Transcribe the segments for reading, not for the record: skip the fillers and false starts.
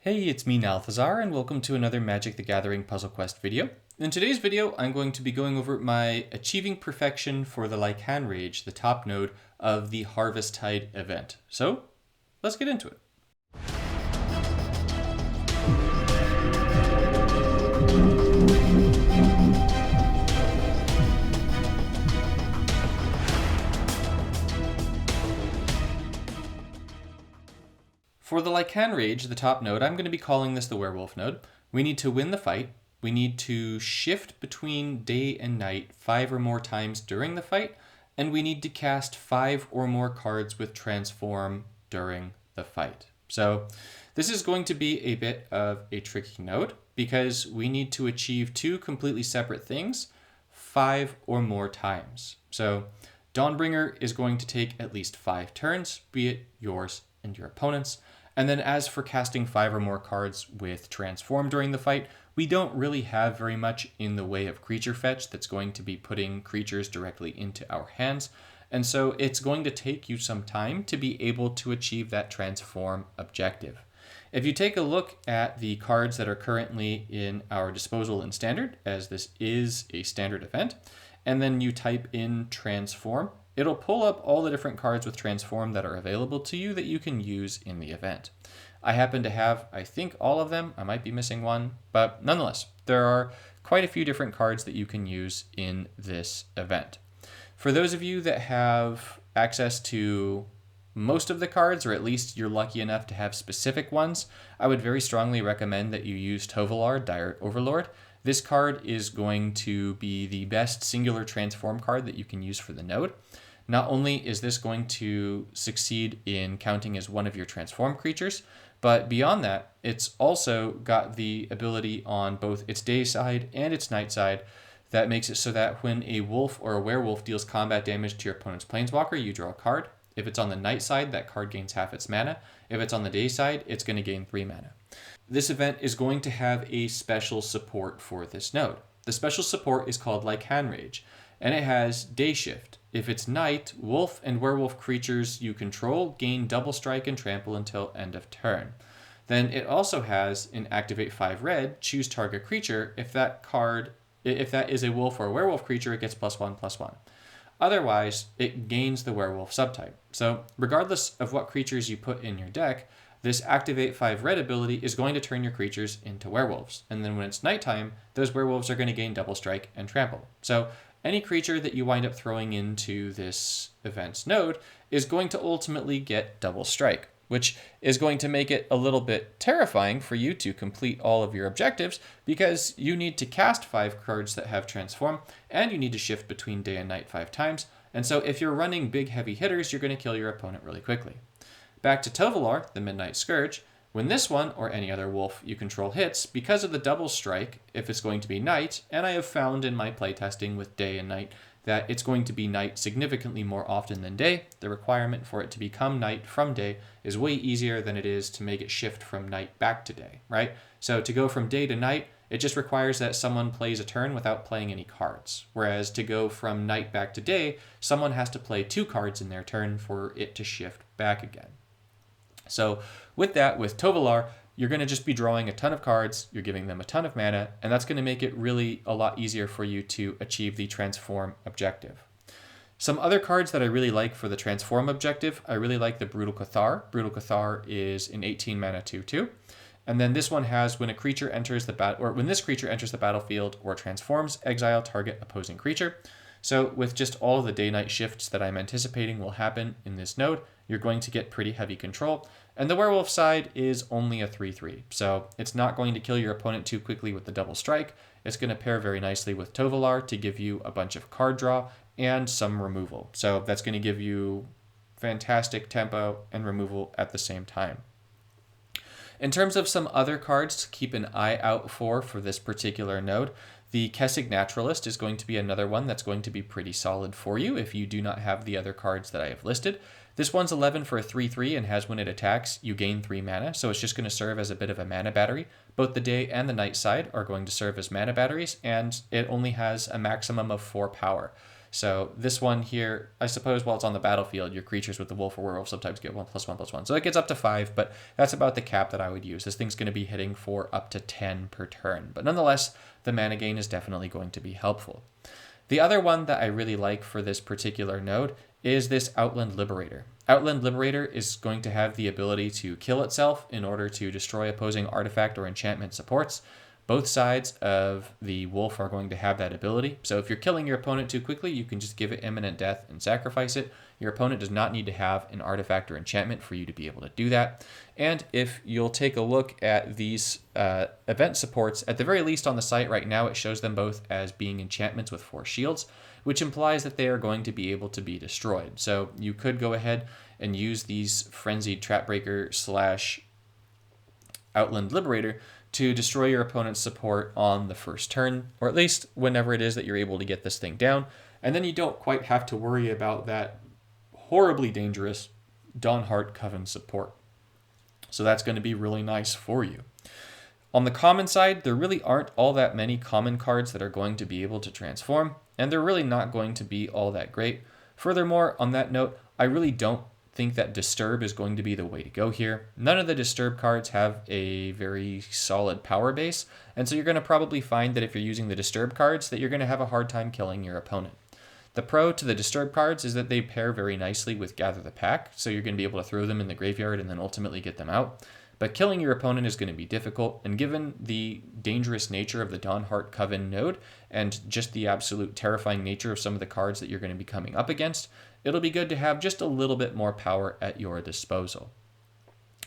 Hey, it's me Nalthazar, and welcome to another Magic the Gathering Puzzle Quest video. In today's video, I'm going to be going over my Achieving Perfection for the Lycan Rage, the top node of the Harvesttide event. So, let's get into it. For the Lycan Rage, the top node, I'm going to be calling this the Werewolf node. We need to win the fight. We need to shift between day and night 5 or more times during the fight, and we need to cast 5 or more cards with Transform during the fight. So this is going to be a bit of a tricky node because we need to achieve 2 completely separate things 5 or more times. So Dawnbringer is going to take at least 5 turns, be it yours and your opponent's. And then as for casting 5 or more cards with Transform during the fight, we don't really have very much in the way of creature fetch that's going to be putting creatures directly into our hands. And so it's going to take you some time to be able to achieve that Transform objective. If you take a look at the cards that are currently in our disposal in Standard, as this is a Standard event, and then you type in Transform, it'll pull up all the different cards with Transform that are available to you that you can use in the event. I happen to have, I think, all of them. I might be missing one, but nonetheless, there are quite a few different cards that you can use in this event. For those of you that have access to most of the cards, or at least you're lucky enough to have specific ones, I would very strongly recommend that you use Tovolar, Dire Overlord. This card is going to be the best singular Transform card that you can use for the node. Not only is this going to succeed in counting as one of your Transform creatures, but beyond that, it's also got the ability on both its day side and its night side that makes it so that when a wolf or a werewolf deals combat damage to your opponent's Planeswalker, you draw a card. If it's on the night side, that card gains half its mana. If it's on the day side, it's going to gain 3 mana. This event is going to have a special support for this node. The special support is called Lycan Rage, and it has Day Shift. If it's night, wolf and werewolf creatures you control gain double strike and trample until end of turn. Then it also has in Activate 5 red, choose target creature. If that is a wolf or a werewolf creature, it gets +1/+1. Otherwise, it gains the werewolf subtype. So regardless of what creatures you put in your deck, this Activate 5 red ability is going to turn your creatures into werewolves. And then when it's nighttime, those werewolves are going to gain double strike and trample. So any creature that you wind up throwing into this event's node is going to ultimately get double strike, which is going to make it a little bit terrifying for you to complete all of your objectives because you need to cast 5 cards that have Transform, and you need to shift between day and night 5 times. And so if you're running big heavy hitters, you're going to kill your opponent really quickly. Back to Tovolar, the Midnight Scourge. When this one, or any other wolf you control hits, because of the double strike, if it's going to be night, and I have found in my playtesting with day and night that it's going to be night significantly more often than day, the requirement for it to become night from day is way easier than it is to make it shift from night back to day, right? So to go from day to night, it just requires that someone plays a turn without playing any cards. Whereas to go from night back to day, someone has to play 2 cards in their turn for it to shift back again. So with that, with Tovolar, you're going to just be drawing a ton of cards, you're giving them a ton of mana, and that's going to make it really a lot easier for you to achieve the Transform objective. Some other cards that I really like for the Transform objective, I really like the Brutal Cathar. Brutal Cathar is an 18 mana 2/2. And then this one has when a creature enters the when this creature enters the battlefield or transforms, exile target opposing creature. So with just all of the day-night shifts that I'm anticipating will happen in this node, you're going to get pretty heavy control. And the werewolf side is only a 3/3. So it's not going to kill your opponent too quickly with the double strike. It's going to pair very nicely with Tovolar to give you a bunch of card draw and some removal. So that's going to give you fantastic tempo and removal at the same time. In terms of some other cards to keep an eye out for this particular node, the Kessig Naturalist is going to be another one that's going to be pretty solid for you if you do not have the other cards that I have listed. This one's 11 for a 3/3 and has when it attacks, you gain 3 mana, so it's just going to serve as a bit of a mana battery. Both the day and the night side are going to serve as mana batteries, and it only has a maximum of 4 power. So this one here, I suppose while it's on the battlefield, your creatures with the wolf or werewolf sometimes get 1+1/+1. So it gets up to 5, but that's about the cap that I would use. This thing's going to be hitting for up to 10 per turn. But nonetheless, the mana gain is definitely going to be helpful. The other one that I really like for this particular node is this Outland Liberator. Outland Liberator is going to have the ability to kill itself in order to destroy opposing artifact or enchantment supports. Both sides of the wolf are going to have that ability. So if you're killing your opponent too quickly, you can just give it imminent death and sacrifice it. Your opponent does not need to have an artifact or enchantment for you to be able to do that. And if you'll take a look at these event supports, at the very least on the site right now, it shows them both as being enchantments with 4 shields, which implies that they are going to be able to be destroyed. So you could go ahead and use these Frenzied Trapbreaker / Outland Liberator to destroy your opponent's support on the first turn, or at least whenever it is that you're able to get this thing down. And then you don't quite have to worry about that horribly dangerous Dawnhart Coven support. So that's going to be really nice for you. On the common side, there really aren't all that many common cards that are going to be able to transform, and they're really not going to be all that great. Furthermore, on that note, I really don't think that Disturb is going to be the way to go here. None of the Disturb cards have a very solid power base, and so you're going to probably find that if you're using the Disturb cards, that you're going to have a hard time killing your opponent. The pro to the Disturb cards is that they pair very nicely with Gather the Pack, so you're going to be able to throw them in the graveyard and then ultimately get them out. But killing your opponent is going to be difficult, and given the dangerous nature of the Dawnhart Coven node and just the absolute terrifying nature of some of the cards that you're going to be coming up against, it'll be good to have just a little bit more power at your disposal.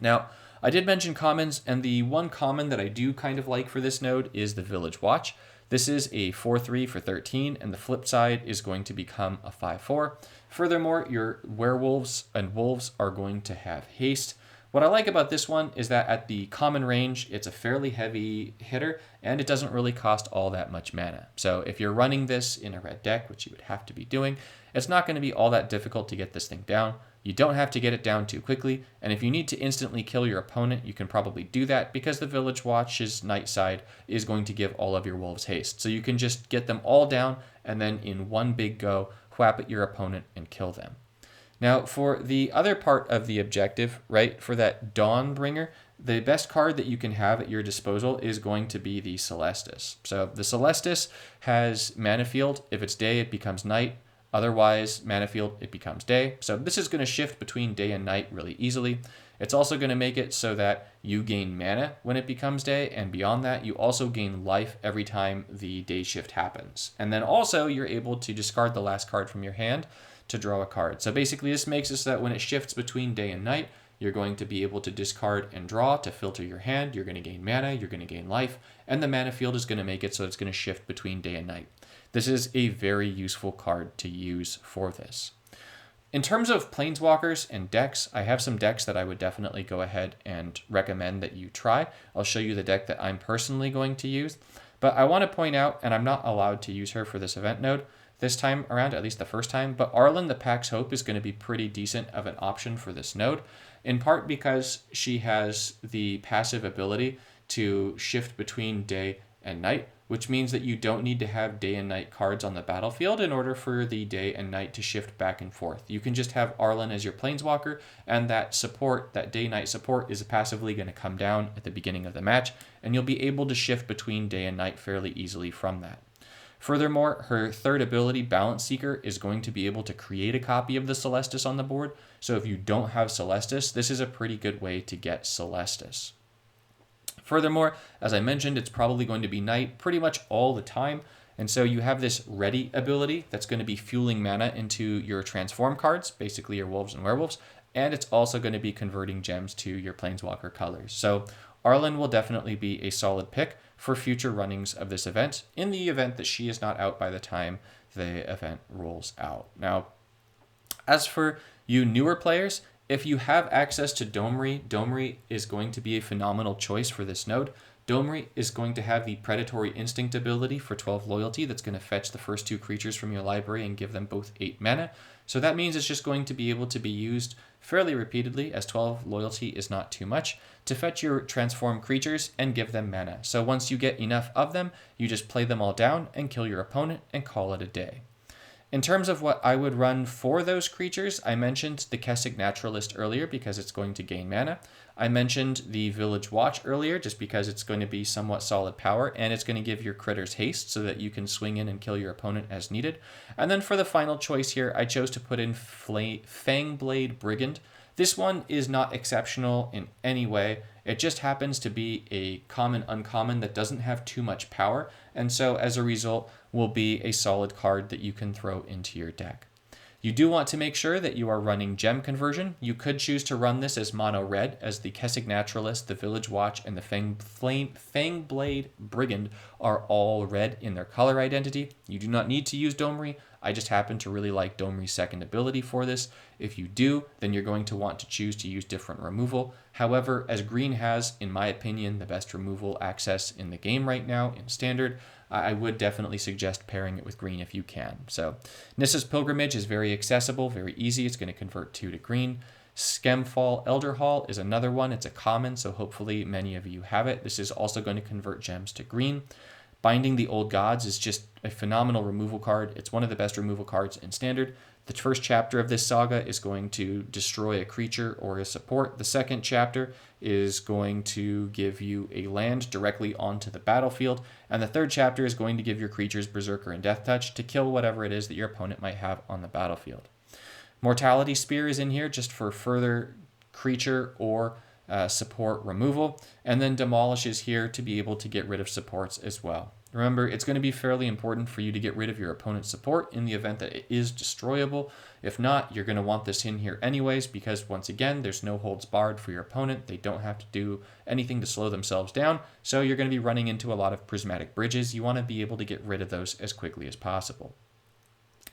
Now, I did mention commons, and the one common that I do kind of like for this node is the Village Watch. This is a 4/3 for 13, and the flip side is going to become a 5/4. Furthermore, your werewolves and wolves are going to have haste. What I like about this one is that at the common range, it's a fairly heavy hitter, and it doesn't really cost all that much mana. So if you're running this in a red deck, which you would have to be doing, it's not going to be all that difficult to get this thing down. You don't have to get it down too quickly, and if you need to instantly kill your opponent, you can probably do that because the Village Watch's night side is going to give all of your wolves haste. So you can just get them all down, and then in one big go, whap at your opponent and kill them. Now, for the other part of the objective, right, for that Dawnbringer, the best card that you can have at your disposal is going to be the Celestus. So the Celestus has Mana Field. If it's day, it becomes night. Otherwise, Mana Field, it becomes day. So this is going to shift between day and night really easily. It's also going to make it so that you gain mana when it becomes day, and beyond that, you also gain life every time the day shift happens. And then also, you're able to discard the last card from your hand to draw a card. So basically, this makes it so that when it shifts between day and night, you're going to be able to discard and draw to filter your hand. You're going to gain mana, you're going to gain life, and the Mana Field is going to make it so it's going to shift between day and night. This is a very useful card to use for this. In terms of Planeswalkers and decks, I have some decks that I would definitely go ahead and recommend that you try. I'll show you the deck that I'm personally going to use. But I want to point out, and I'm not allowed to use her for this event node this time around, at least the first time, but Arlan the Pack's Hope is going to be pretty decent of an option for this node, in part because she has the passive ability to shift between day and night, which means that you don't need to have day and night cards on the battlefield in order for the day and night to shift back and forth. You can just have Arlan as your Planeswalker, and that support, that day-night support, is passively going to come down at the beginning of the match, and you'll be able to shift between day and night fairly easily from that. Furthermore, her third ability, Balance Seeker, is going to be able to create a copy of the Celestus on the board, so if you don't have Celestus, this is a pretty good way to get Celestus. Furthermore, as I mentioned, it's probably going to be night pretty much all the time, and so you have this Ready ability that's going to be fueling mana into your transform cards, basically your wolves and werewolves, and it's also going to be converting gems to your Planeswalker colors. So Arlan will definitely be a solid pick for future runnings of this event, in the event that she is not out by the time the event rolls out. Now, as for you newer players, if you have access to Domri is going to be a phenomenal choice for this node. Domri is going to have the Predatory Instinct ability for 12 loyalty that's going to fetch the first 2 creatures from your library and give them both 8 mana. So that means it's just going to be able to be used fairly repeatedly, as 12 loyalty is not too much, to fetch your transform creatures and give them mana. So once you get enough of them, you just play them all down and kill your opponent and call it a day. In terms of what I would run for those creatures, I mentioned the Kessig Naturalist earlier because it's going to gain mana. I mentioned the Village Watch earlier just because it's going to be somewhat solid power and it's going to give your critters haste so that you can swing in and kill your opponent as needed. And then for the final choice here, I chose to put in Fangblade Brigand. This one is not exceptional in any way. It just happens to be a common uncommon that doesn't have too much power, and so as a result will be a solid card that you can throw into your deck. You do want to make sure that you are running gem conversion. You could choose to run this as mono red, as the Kessig Naturalist, the Village Watch, and the Fangblade Brigand are all red in their color identity. You do not need to use Domri. I just happen to really like Domri's second ability for this. If you do, then you're going to want to choose to use different removal. However, as green has, in my opinion, the best removal access in the game right now in Standard, I would definitely suggest pairing it with green if you can. So Nissa's Pilgrimage is very accessible, very easy. It's going to convert 2 to green. Skemfall Elderhall is another one. It's a common, so hopefully many of you have it. This is also going to convert gems to green. Binding the Old Gods is just a phenomenal removal card. It's one of the best removal cards in Standard. The first chapter of this saga is going to destroy a creature or a support. The second chapter is going to give you a land directly onto the battlefield. And the third chapter is going to give your creatures Berserker and Death Touch to kill whatever it is that your opponent might have on the battlefield. Mortality Spear is in here just for further creature or support removal. And then Demolish is here to be able to get rid of supports as well. Remember, it's going to be fairly important for you to get rid of your opponent's support in the event that it is destroyable. If not, you're going to want this in here anyways because, once again, there's no holds barred for your opponent. They don't have to do anything to slow themselves down, so you're going to be running into a lot of prismatic bridges. You want to be able to get rid of those as quickly as possible.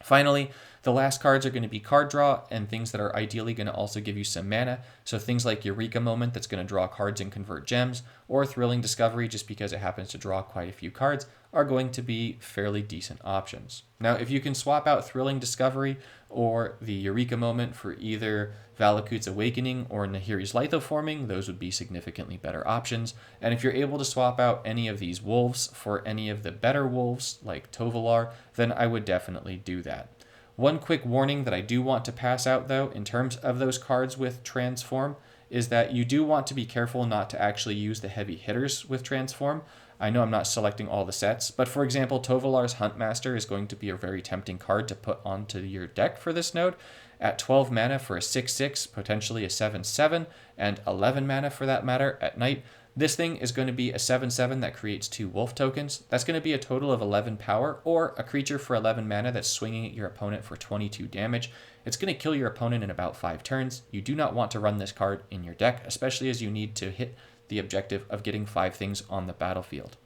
Finally, the last cards are going to be card draw and things that are ideally going to also give you some mana. So things like Eureka Moment that's going to draw cards and convert gems, or Thrilling Discovery just because it happens to draw quite a few cards, are going to be fairly decent options. Now, if you can swap out Thrilling Discovery or the Eureka Moment for either Valakut's Awakening or Nahiri's Lithoforming, those would be significantly better options. And if you're able to swap out any of these wolves for any of the better wolves, like Tovolar, then I would definitely do that. One quick warning that I do want to pass out, though, in terms of those cards with Transform, is that you do want to be careful not to actually use the heavy hitters with Transform. I know I'm not selecting all the sets, but for example, Tovolar's Huntmaster is going to be a very tempting card to put onto your deck for this node. At 12 mana for a 6/6, potentially a 7/7, and 11 mana for that matter at night, this thing is going to be a 7/7 that creates 2 wolf tokens. That's going to be a total of 11 power, or a creature for 11 mana that's swinging at your opponent for 22 damage. It's going to kill your opponent in about 5 turns. You do not want to run this card in your deck, especially as you need to hit the objective of getting 5 things on the battlefield.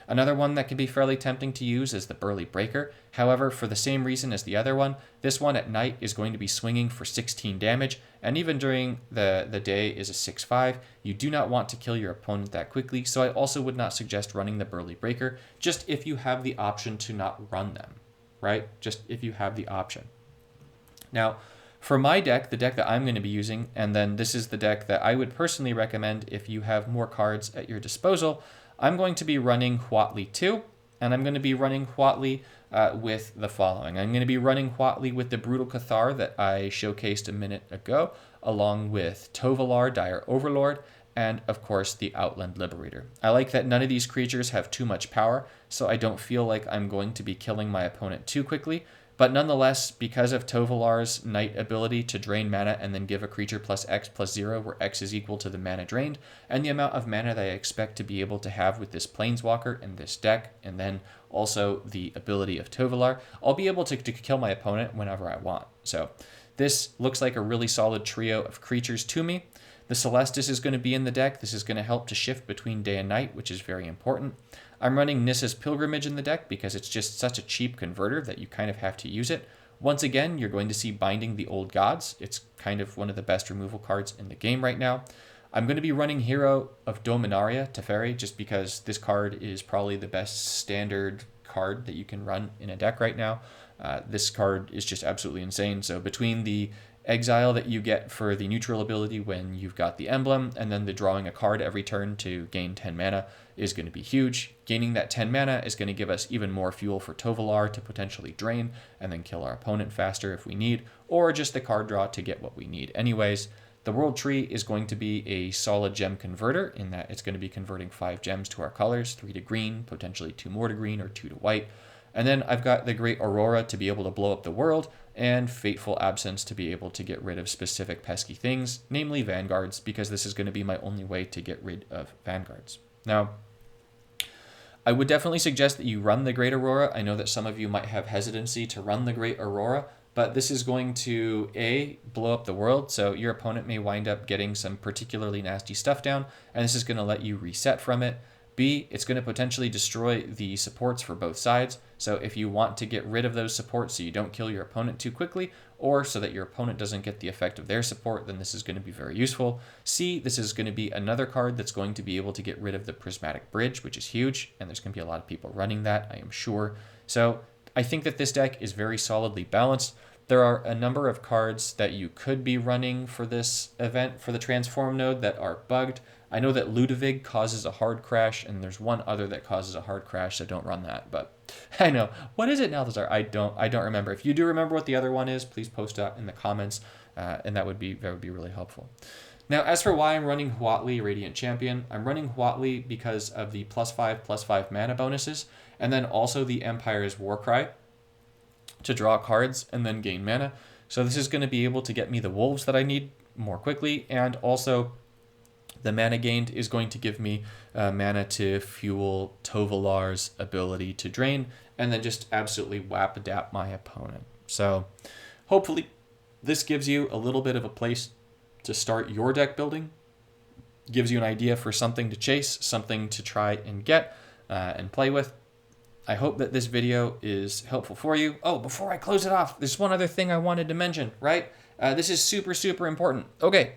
Another one that can be fairly tempting to use is the Burly Breaker. However, for the same reason as the other one, this one at night is going to be swinging for 16 damage, and even during the day is a 6/5. You do not want to kill your opponent that quickly, so I also would not suggest running the Burly Breaker, just if you have the option to not run them, right? Just if you have the option. Now, for my deck, the deck that I'm going to be using, and then this is the deck that I would personally recommend if you have more cards at your disposal, I'm going to be running Huatli 2, and I'm going to be running Huatli with the following. I'm going to be running Huatli with the Brutal Cathar that I showcased a minute ago, along with Tovolar, Dire Overlord, and of course the Outland Liberator. I like that none of these creatures have too much power, so I don't feel like I'm going to be killing my opponent too quickly. But nonetheless, because of Tovolar's Night ability to drain mana and then give a creature +X/+0, where X is equal to the mana drained, and the amount of mana that I expect to be able to have with this Planeswalker in this deck, and then also the ability of Tovolar, I'll be able to kill my opponent whenever I want. So this looks like a really solid trio of creatures to me. The Celestis is going to be in the deck. This is going to help to shift between day and night, which is very important. I'm running Nissa's Pilgrimage in the deck because it's just such a cheap converter that you kind of have to use it. Once again, you're going to see Binding the Old Gods. It's kind of one of the best removal cards in the game right now. I'm going to be running Hero of Dominaria Teferi just because this card is probably the best standard card that you can run in a deck right now. This card is just absolutely insane. So between the exile that you get for the neutral ability when you've got the emblem, and then the drawing a card every turn to gain 10 mana is going to be huge. Gaining that 10 mana is going to give us even more fuel for Tovolar to potentially drain and then kill our opponent faster if we need, or just the card draw to get what we need anyways. The World Tree is going to be a solid gem converter in that it's going to be converting 5 gems to our colors, 3 to green, potentially 2 more to green or 2 to white. And then I've got the Great Aurora to be able to blow up the world, and Fateful Absence to be able to get rid of specific pesky things, namely Vanguards, because this is going to be my only way to get rid of Vanguards. Now, I would definitely suggest that you run the Great Aurora. I know that some of you might have hesitancy to run the Great Aurora, but this is going to, A, blow up the world, so your opponent may wind up getting some particularly nasty stuff down, and this is going to let you reset from it. B, it's going to potentially destroy the supports for both sides, so if you want to get rid of those supports so you don't kill your opponent too quickly, or so that your opponent doesn't get the effect of their support, then this is going to be very useful. C, this is going to be another card that's going to be able to get rid of the Prismatic Bridge, which is huge, and there's going to be a lot of people running that, I am sure. So I think that this deck is very solidly balanced. There are a number of cards that you could be running for this event for the Transform node that are bugged. I know that Ludwig causes a hard crash, and there's one other that causes a hard crash, so don't run that. But I know. What is it, Nalthazar? I don't remember. If you do remember what the other one is, please post that in the comments, and that would be really helpful. Now, as for why I'm running Huatli Radiant Champion, I'm running Huatli because of the +5/+5 mana bonuses, and then also the Empire's Warcry to draw cards and then gain mana. So this is going to be able to get me the wolves that I need more quickly, and also the mana gained is going to give me mana to fuel Tovolar's ability to drain, and then just absolutely whap-a-dap my opponent. So hopefully this gives you a little bit of a place to start your deck building, gives you an idea for something to chase, something to try and get and play with. I hope that this video is helpful for you. Oh, before I close it off, there's one other thing I wanted to mention, right? This is super important. Okay,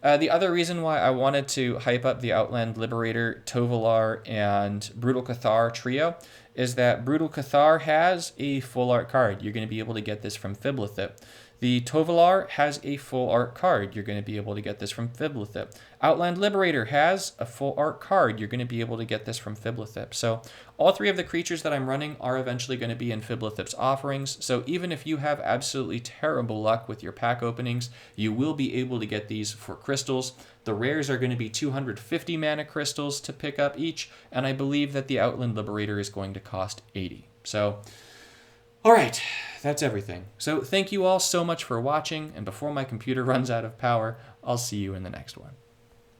the other reason why I wanted to hype up the Outland Liberator, Tovolar, and Brutal Cathar trio is that Brutal Cathar has a full art card. You're going to be able to get this from Fiblethip. The Tovolar has a full art card. You're going to be able to get this from Fiblethip. Outland Liberator has a full art card. You're going to be able to get this from Fiblethip. So all 3 of the creatures that I'm running are eventually going to be in Fiblethip's offerings. So even if you have absolutely terrible luck with your pack openings, you will be able to get these for crystals. The rares are going to be 250 mana crystals to pick up each, and I believe that the Outland Liberator is going to cost 80. So all right, that's everything. So thank you all so much for watching, and before my computer runs out of power, I'll see you in the next one.